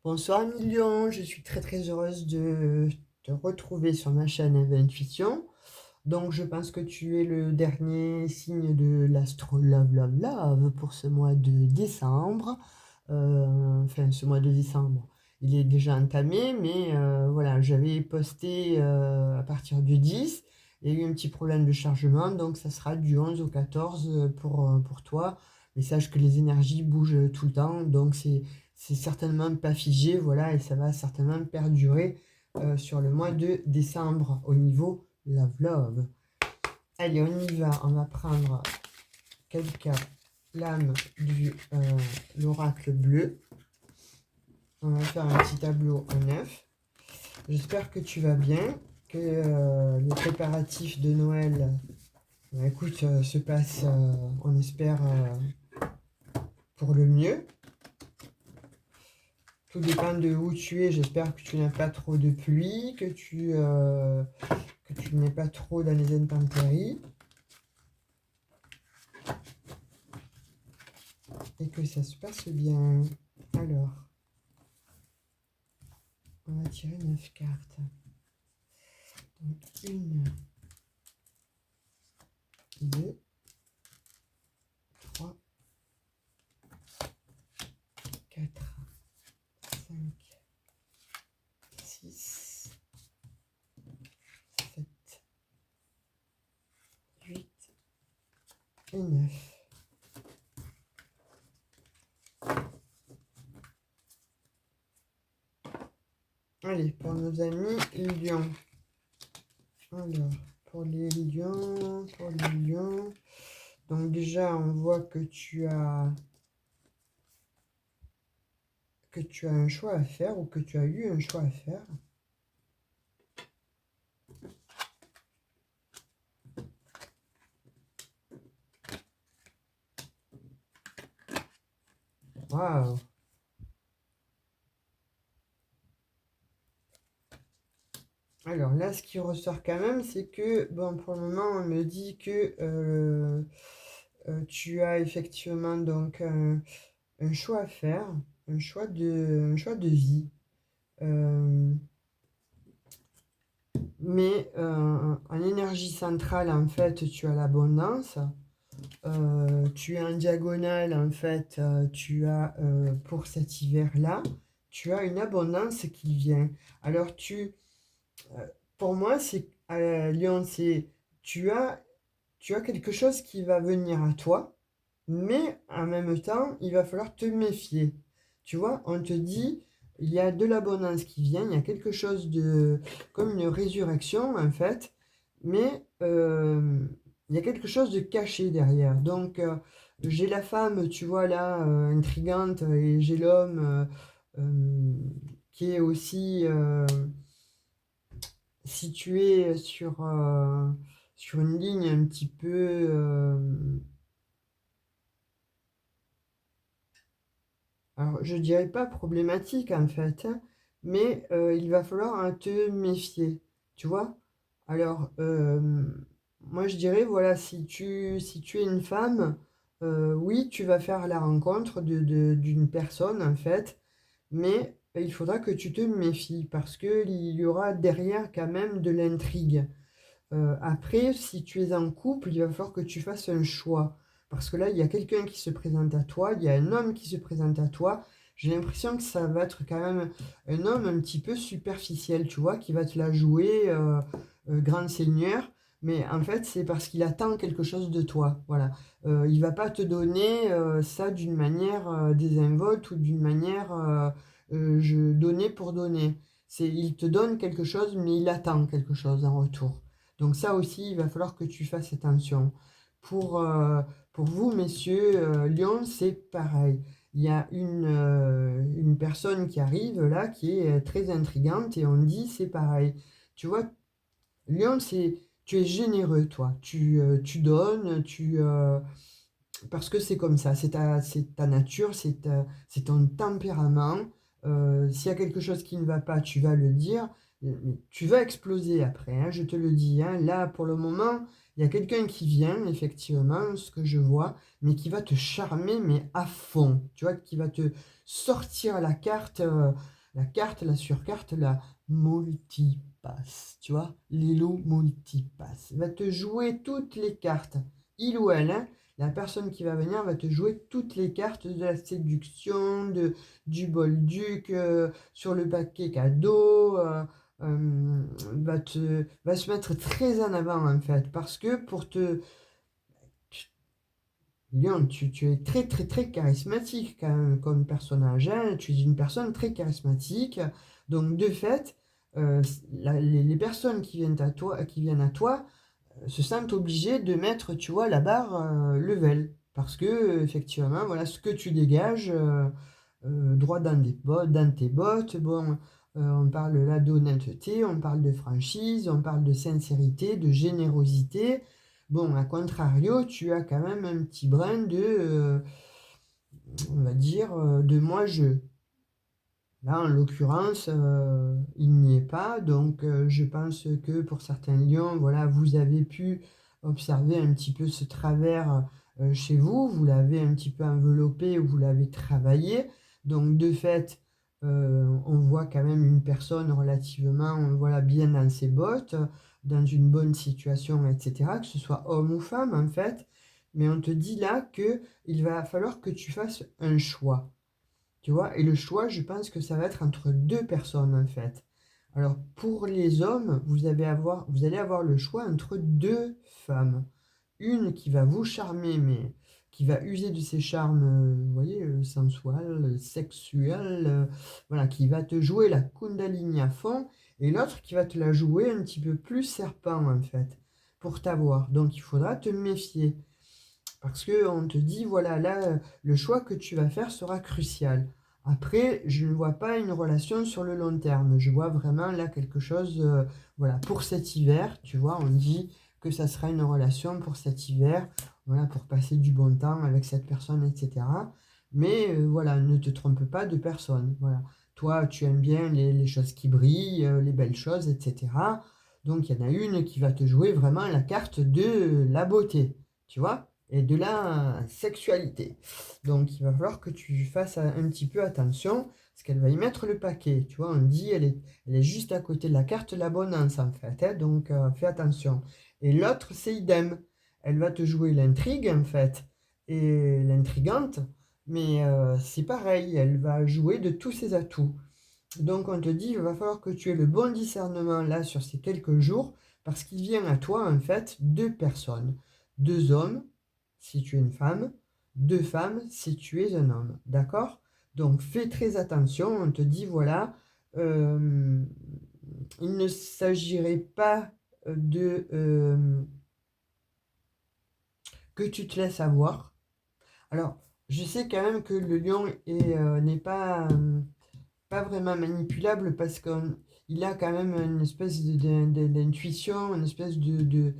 Bonsoir Million, je suis très très heureuse de te retrouver sur ma chaîne Eve Intuition. Donc je pense que tu es le dernier signe de l'astro love love love pour ce mois de décembre. Enfin ce mois de décembre, il est déjà entamé, mais voilà, j'avais posté à partir du 10. Il y a eu un petit problème de chargement, donc ça sera du 11 au 14 pour toi. Mais sache que les énergies bougent tout le temps, donc c'est certainement pas figé, voilà, et ça va certainement perdurer sur le mois de décembre au niveau love love. Allez, on y va, on va prendre quelques lames du l'oracle bleu. On va faire un petit tableau en neuf. J'espère que tu vas bien, que les préparatifs de Noël, écoute, se passent, on espère, pour le mieux. Tout dépend de où tu es. J'espère que tu n'as pas trop de pluie, que tu n'es pas trop dans les intempéries et que ça se passe bien. Alors, on va tirer 9 cartes. Donc, 1, 2, 3, 4, 5, 6, 7, 8 et 9. Allez, pour nos amis lions. Alors, pour les lions, donc déjà, on voit que tu as un choix à faire ou que tu as eu un choix à faire. Waouh! Alors là, ce qui ressort quand même, c'est que, bon, pour le moment, on me dit que tu as effectivement donc un choix à faire, un choix de vie. Euh, mais en énergie centrale, en fait, tu as l'abondance. Tu es en diagonale, en fait, tu as, pour cet hiver-là, tu as une abondance qui vient. Alors, euh, pour moi, c'est, Lyon, c'est, tu as, tu as quelque chose qui va venir à toi, mais en même temps, il va falloir te méfier. Tu vois, on te dit, il y a de l'abondance qui vient, il y a quelque chose de, comme une résurrection, en fait, mais il y a quelque chose de caché derrière. Donc, j'ai la femme, tu vois, là, intrigante, et j'ai l'homme euh, qui est aussi situé sur une ligne un petit peu, alors je dirais pas problématique en fait, hein, mais il va falloir te méfier, tu vois. Alors, moi je dirais, voilà, si tu es une femme, oui, tu vas faire la rencontre d'une personne en fait, mais il faudra que tu te méfies parce qu'il y aura derrière quand même de l'intrigue. Après, si tu es en couple, il va falloir que tu fasses un choix. Parce que là, il y a quelqu'un qui se présente à toi, il y a un homme qui se présente à toi. J'ai l'impression que ça va être quand même un homme un petit peu superficiel, tu vois, qui va te la jouer grand seigneur. Mais en fait, c'est parce qu'il attend quelque chose de toi. Voilà. Il va pas te donner ça d'une manière désinvolte ou d'une manière donner pour donner. Il te donne quelque chose, mais il attend quelque chose en retour. Donc ça aussi, il va falloir que tu fasses attention. Pour, euh, pour vous, messieurs, Lyon, c'est pareil. Il y a une personne qui arrive là, qui est très intrigante, et on dit c'est pareil. Tu vois, Lyon, tu es généreux, toi. Tu donnes, parce que c'est comme ça, c'est ta nature, c'est ton tempérament. S'il y a quelque chose qui ne va pas, tu vas le dire. Mais tu vas exploser après, hein, je te le dis, hein. Là, pour le moment, Il y a quelqu'un qui vient, effectivement, ce que je vois, mais qui va te charmer, mais à fond. Tu vois, qui va te sortir la carte, la surcarte, la multipasse. Tu vois, Lilo multipasse. Il va te jouer toutes les cartes. Il ou elle, hein, la personne qui va venir va te jouer toutes les cartes de la séduction, du bolduc, sur le paquet cadeau. Va se mettre très en avant en fait parce que Lyon, tu es très très très charismatique quand même, comme personnage, hein. Tu es une personne très charismatique, donc de fait les personnes qui viennent à toi se sentent obligées de mettre, tu vois, la barre level parce que effectivement voilà ce que tu dégages, droit dans tes bottes. Bon, on parle là d'honnêteté, on parle de franchise, on parle de sincérité, de générosité. Bon, à contrario, tu as quand même un petit brin on va dire, de moi-je. Là, en l'occurrence, il n'y est pas. Donc, je pense que pour certains lions, voilà, vous avez pu observer un petit peu ce travers chez vous. Vous l'avez un petit peu enveloppé, vous l'avez travaillé. Donc, de fait, on voit quand même une personne relativement, voilà, bien dans ses bottes, dans une bonne situation, etc., que ce soit homme ou femme, en fait. Mais on te dit là que il va falloir que tu fasses un choix. Tu vois, et le choix, je pense que ça va être entre deux personnes en fait. Alors pour les hommes, vous allez avoir le choix entre deux femmes. Une qui va vous charmer, mais qui va user de ses charmes, vous voyez, sensuels, sexuels, voilà, qui va te jouer la Kundalini à fond, et l'autre qui va te la jouer un petit peu plus serpent en fait, pour t'avoir. Donc il faudra te méfier. Parce qu'on te dit, voilà, là, le choix que tu vas faire sera crucial. Après, je ne vois pas une relation sur le long terme. Je vois vraiment là quelque chose, voilà, pour cet hiver, tu vois, on dit que ça sera une relation pour cet hiver, voilà, pour passer du bon temps avec cette personne, etc. Mais voilà, ne te trompe pas de personne. Voilà. Toi, tu aimes bien les choses qui brillent, les belles choses, etc. Donc, il y en a une qui va te jouer vraiment la carte de la beauté, tu vois, et de la sexualité. Donc il va falloir que tu fasses un petit peu attention, parce qu'elle va y mettre le paquet. Tu vois, on dit elle est juste à côté de la carte l'abondance en fait, hein, donc fais attention. Et l'autre, c'est idem. Elle va te jouer l'intrigue en fait, et l'intrigante, mais c'est pareil, elle va jouer de tous ses atouts. Donc on te dit, il va falloir que tu aies le bon discernement là sur ces quelques jours, parce qu'il vient à toi en fait deux personnes, deux hommes si tu es une femme, deux femmes si tu es un homme, d'accord? Donc fais très attention, on te dit voilà, euh, il ne s'agirait pas que tu te laisses avoir. Alors, je sais quand même que le lion n'est pas vraiment manipulable parce qu'il a quand même une espèce d'intuition, une espèce de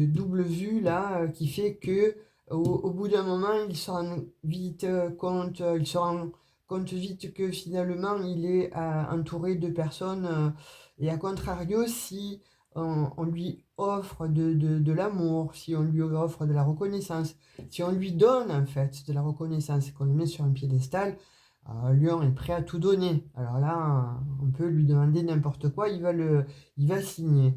double vue là qui fait que au bout d'un moment il se rend vite compte, il se rend compte vite que finalement il est entouré de personnes et à contrario si on lui offre de l'amour, si on lui offre de la reconnaissance, si on lui donne en fait de la reconnaissance et qu'on le met sur un piédestal, Lyon est prêt à tout donner. Alors là, on peut lui demander n'importe quoi, il va signer.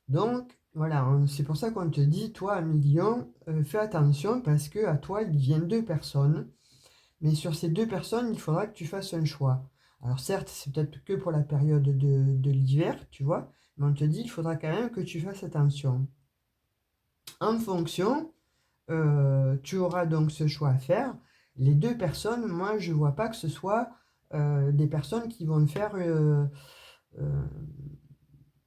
Donc, voilà, c'est pour ça qu'on te dit, toi, Million, fais attention parce que à toi, il vient deux personnes. Mais sur ces deux personnes, il faudra que tu fasses un choix. Alors certes, c'est peut-être que pour la période de l'hiver, tu vois, mais on te dit, il faudra quand même que tu fasses attention. En fonction, tu auras donc ce choix à faire. Les deux personnes, moi, je ne vois pas que ce soit des personnes qui vont faire euh,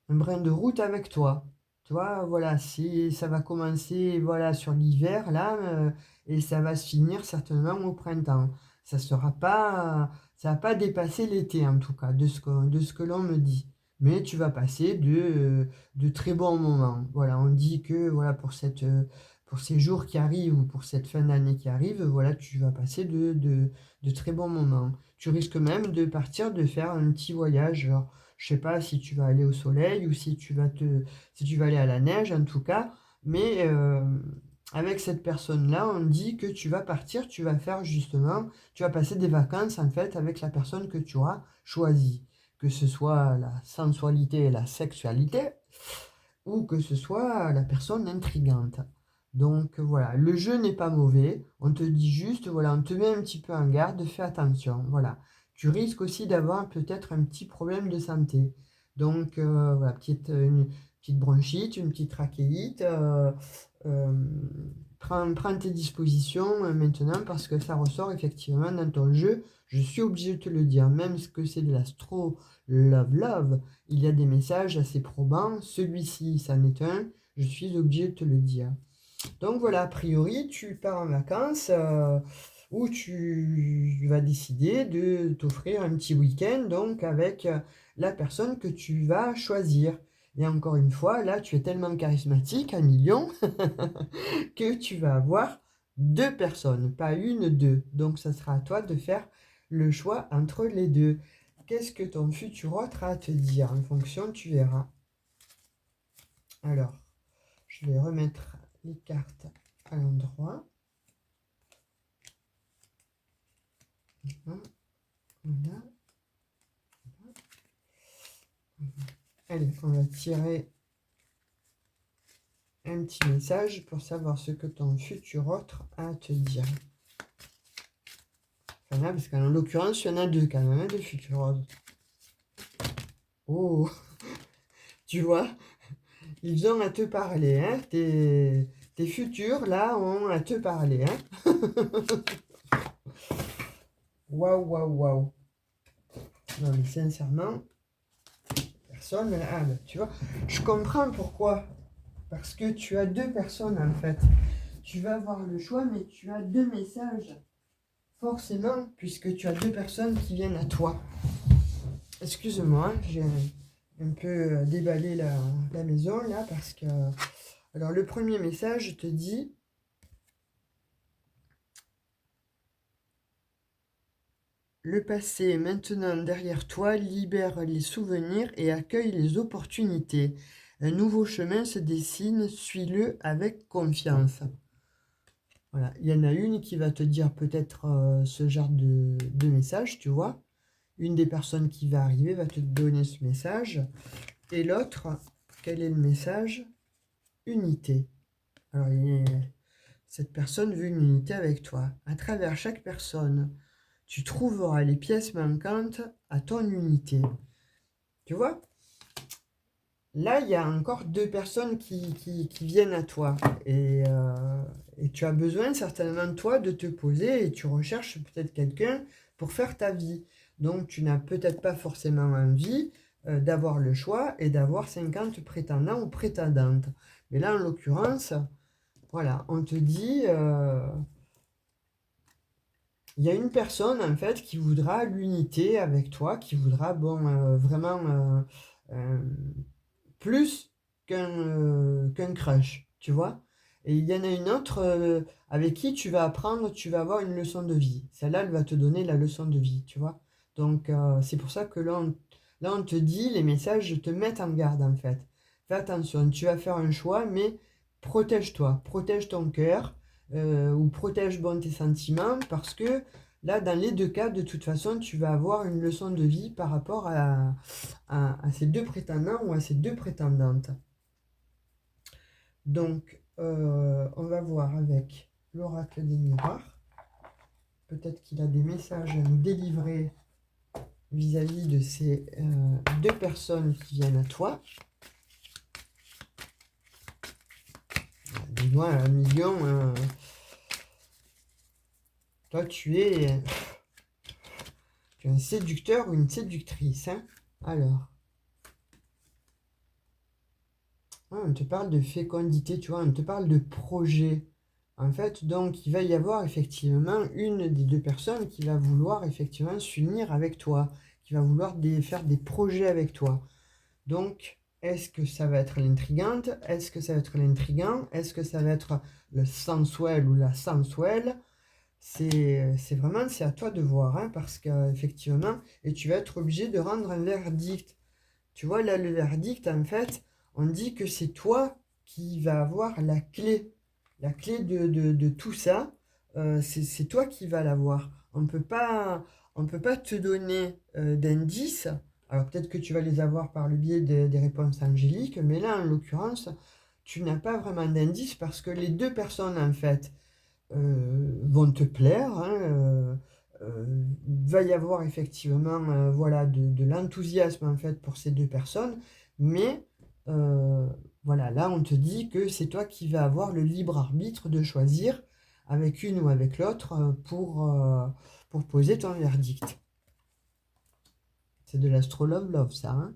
un brin de route avec toi. Tu vois, voilà, si ça va commencer voilà, sur l'hiver, là, et ça va se finir certainement au printemps. Ça va pas dépasser l'été, en tout cas, de ce que l'on me dit. Mais tu vas passer de très bons moments. Voilà, on dit que voilà, pour ces jours qui arrivent ou pour cette fin d'année qui arrive, voilà, tu vas passer de très bons moments. Tu risques même de partir, de faire un petit voyage, je sais pas si tu vas aller au soleil ou si tu vas aller à la neige en tout cas, Mais avec cette personne-là, on dit que tu vas partir, tu vas faire justement, tu vas passer des vacances en fait avec la personne que tu auras choisie. Que ce soit la sensualité et la sexualité, ou que ce soit la personne intrigante. Donc voilà, le jeu n'est pas mauvais, on te dit juste, voilà, on te met un petit peu en garde, fais attention, voilà. Tu risques aussi d'avoir peut-être un petit problème de santé. Donc voilà, une petite bronchite, une petite trachéite, euh, prends tes dispositions maintenant parce que ça ressort effectivement dans ton jeu. Je suis obligé de te le dire, même ce que c'est de l'astro love love, il y a des messages assez probants. Celui-ci, ça n'est un. Je suis obligé de te le dire. Donc voilà, a priori, tu pars en vacances où tu vas décider de t'offrir un petit week-end donc avec la personne que tu vas choisir. Et encore une fois, là, tu es tellement charismatique, un million, que tu vas avoir deux personnes, pas une, deux. Donc, ça sera à toi de faire le choix entre les deux. Qu'est-ce que ton futur autre a à te dire? En fonction, tu verras. Alors, je vais remettre les cartes à l'endroit. Voilà. Voilà. Allez, on va tirer un petit message pour savoir ce que ton futur autre a à te dire. Enfin là, parce qu'en l'occurrence, il y en a deux quand même, hein, de futurs autres. Oh, tu vois, ils ont à te parler, hein. Tes futurs, là, ont à te parler, hein. Waouh, waouh, waouh. Non, mais sincèrement, personne... Ah, ben, tu vois, je comprends pourquoi. Parce que tu as deux personnes, en fait. Tu vas avoir le choix, mais tu as deux messages. Forcément, puisque tu as deux personnes qui viennent à toi. Excuse-moi, j'ai un peu déballé la maison, là, parce que... Alors, le premier message te dit... Le passé est maintenant derrière toi, libère les souvenirs et accueille les opportunités. Un nouveau chemin se dessine, suis-le avec confiance. Voilà, il y en a une qui va te dire peut-être ce genre de message, tu vois. Une des personnes qui va arriver va te donner ce message. Et l'autre, quel est le message? Unité. Alors, cette personne veut une unité avec toi. À travers chaque personne, tu trouveras les pièces manquantes à ton unité. Tu vois? Là, il y a encore deux personnes qui viennent à toi. Et tu as besoin certainement, toi, de te poser et tu recherches peut-être quelqu'un pour faire ta vie. Donc, tu n'as peut-être pas forcément envie d'avoir le choix et d'avoir 50 prétendants ou prétendantes. Mais là, en l'occurrence, voilà, on te dit... il y a une personne en fait qui voudra l'unité avec toi, qui voudra vraiment euh, plus qu'un crush, tu vois. Et il y en a une autre avec qui tu vas apprendre, tu vas avoir une leçon de vie. Celle-là, elle va te donner la leçon de vie, tu vois. Donc c'est pour ça que là, on te dit, les messages te mettent en garde en fait. Fais attention, tu vas faire un choix, mais protège-toi, protège ton cœur ou protège bon tes sentiments parce que là, dans les deux cas, de toute façon, tu vas avoir une leçon de vie par rapport à ces deux prétendants ou à ces deux prétendantes. Donc, on va voir avec l'oracle des miroirs. Peut-être qu'il a des messages à nous délivrer vis-à-vis de ces deux personnes qui viennent à toi. Dis-moi, un million, toi tu es un séducteur ou une séductrice, hein? Alors, on te parle de fécondité, tu vois, on te parle de projet. En fait, donc, il va y avoir effectivement une des deux personnes qui va vouloir effectivement s'unir avec toi, qui va vouloir faire des projets avec toi. Donc, est-ce que ça va être l'intrigante? Est-ce que ça va être l'intrigant? Est-ce que ça va être le sensuel ou la sensuelle? C'est vraiment, c'est à toi de voir, hein, parce qu'effectivement, et tu vas être obligé de rendre un verdict. Tu vois, là, le verdict, en fait, on dit que c'est toi qui va avoir la clé. La clé de tout ça, c'est toi qui vas l'avoir. On peut pas te donner d'indices. Alors peut-être que tu vas les avoir par le biais des réponses angéliques, mais là, en l'occurrence, tu n'as pas vraiment d'indices parce que les deux personnes, en fait, vont te plaire, hein, va y avoir effectivement voilà, de l'enthousiasme en fait pour ces deux personnes, mais euh, voilà, là on te dit que c'est toi qui vas avoir le libre arbitre de choisir avec une ou avec l'autre pour poser ton verdict. C'est de l'astro-love love ça, hein.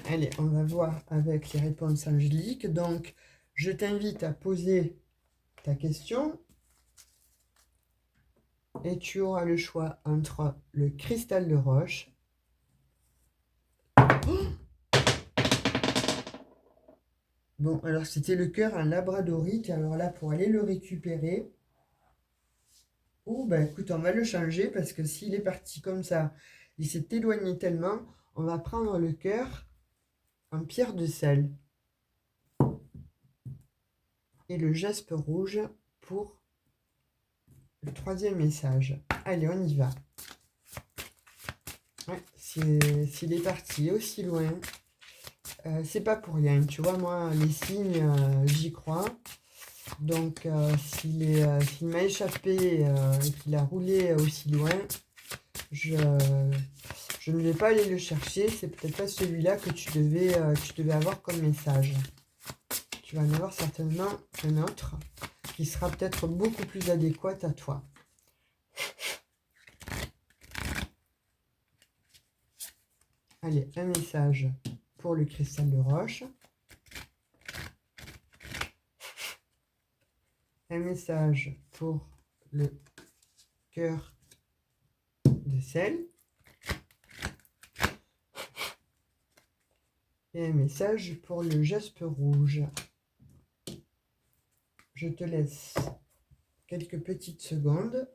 Allez, on va voir avec les réponses angéliques. Donc, je t'invite à poser ta question et tu auras le choix entre le cristal de roche. Bon, alors c'était le cœur en labradorite. Alors là, pour aller le récupérer, oh ben écoute, on va le changer parce que s'il est parti comme ça, il s'est éloigné tellement, on va prendre le cœur en pierre de sel et le jaspe rouge pour le troisième message. Allez, on y va. Ouais, s'il est parti aussi loin, c'est pas pour rien. Tu vois, moi, les signes, j'y crois. Donc, s'il m'a échappé et qu'il a roulé aussi loin, je, je ne vais pas aller le chercher. C'est peut-être pas celui-là que tu devais avoir comme message. Tu vas en avoir certainement un autre qui sera peut-être beaucoup plus adéquat à toi. Allez, un message pour le cristal de roche. Un message pour le cœur de sel. Et un message pour le jaspe rouge. Je te laisse quelques petites secondes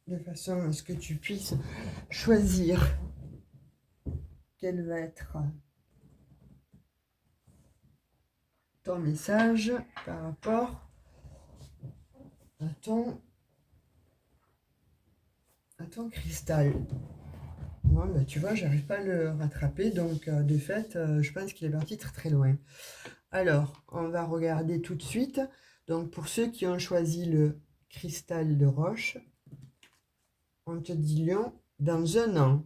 de façon à ce que tu puisses choisir quel va être ton message par rapport à ton cristal. Bon, bah, tu vois, j'arrive pas à le rattraper, donc de fait, je pense qu'il est parti très très loin. Alors, on va regarder tout de suite. Donc, pour ceux qui ont choisi le cristal de roche, on te dit Lion dans un an.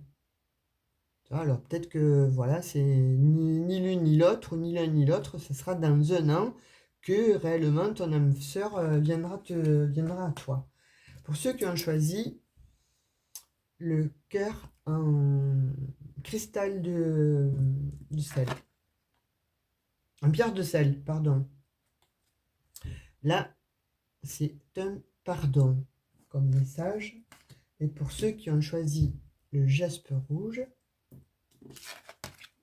Alors, peut-être que voilà, c'est ni l'une ni l'autre, ou ni l'un ni l'autre, ce sera dans un an que réellement ton âme sœur viendra à toi. Pour ceux qui ont choisi le cœur en cristal de sel, en pierre de sel, pardon. Là, c'est un pardon comme message. Et pour ceux qui ont choisi le jaspe rouge,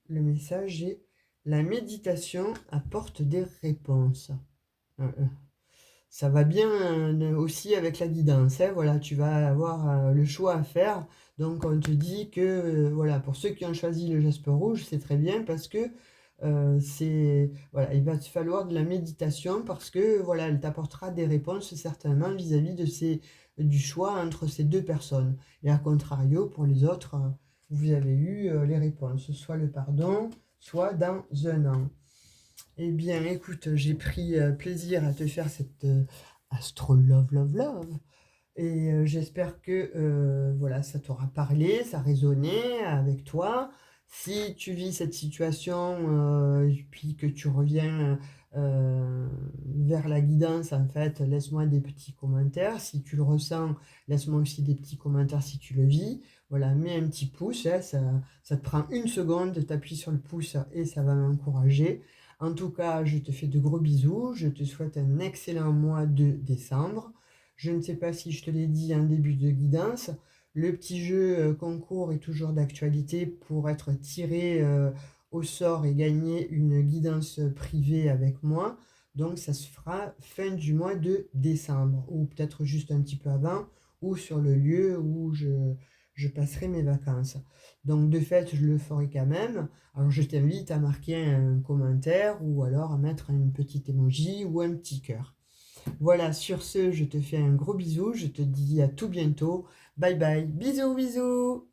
le message est la méditation apporte des réponses. Ça va bien aussi avec la guidance, hein. Voilà, tu vas avoir le choix à faire. Donc on te dit que voilà, pour ceux qui ont choisi le jaspe rouge, c'est très bien parce que voilà, il va te falloir de la méditation parce que voilà, elle t'apportera des réponses certainement vis-à-vis du choix entre ces deux personnes. Et à contrario, pour les autres, vous avez eu les réponses, soit le pardon, soit dans un an. Eh bien, écoute, j'ai pris plaisir à te faire cette Astro Love Love Love. Et j'espère que voilà, ça t'aura parlé, ça a résonné avec toi. Si tu vis cette situation et puis que tu reviens vers la guidance, en fait, laisse-moi des petits commentaires. Si tu le ressens, laisse-moi aussi des petits commentaires si tu le vis. Voilà, mets un petit pouce, hein, ça te prend une seconde, t'appuies sur le pouce et ça va m'encourager. En tout cas, je te fais de gros bisous. Je te souhaite un excellent mois de décembre. Je ne sais pas si je te l'ai dit en début de guidance, le petit jeu concours est toujours d'actualité pour être tiré au sort et gagner une guidance privée avec moi. Donc ça se fera fin du mois de décembre, ou peut-être juste un petit peu avant, ou sur le lieu où je passerai mes vacances. Donc de fait, je le ferai quand même. Alors je t'invite à marquer un commentaire ou alors à mettre une petite emoji ou un petit cœur. Voilà, sur ce, je te fais un gros bisou, je te dis à tout bientôt. Bye bye, bisous bisous.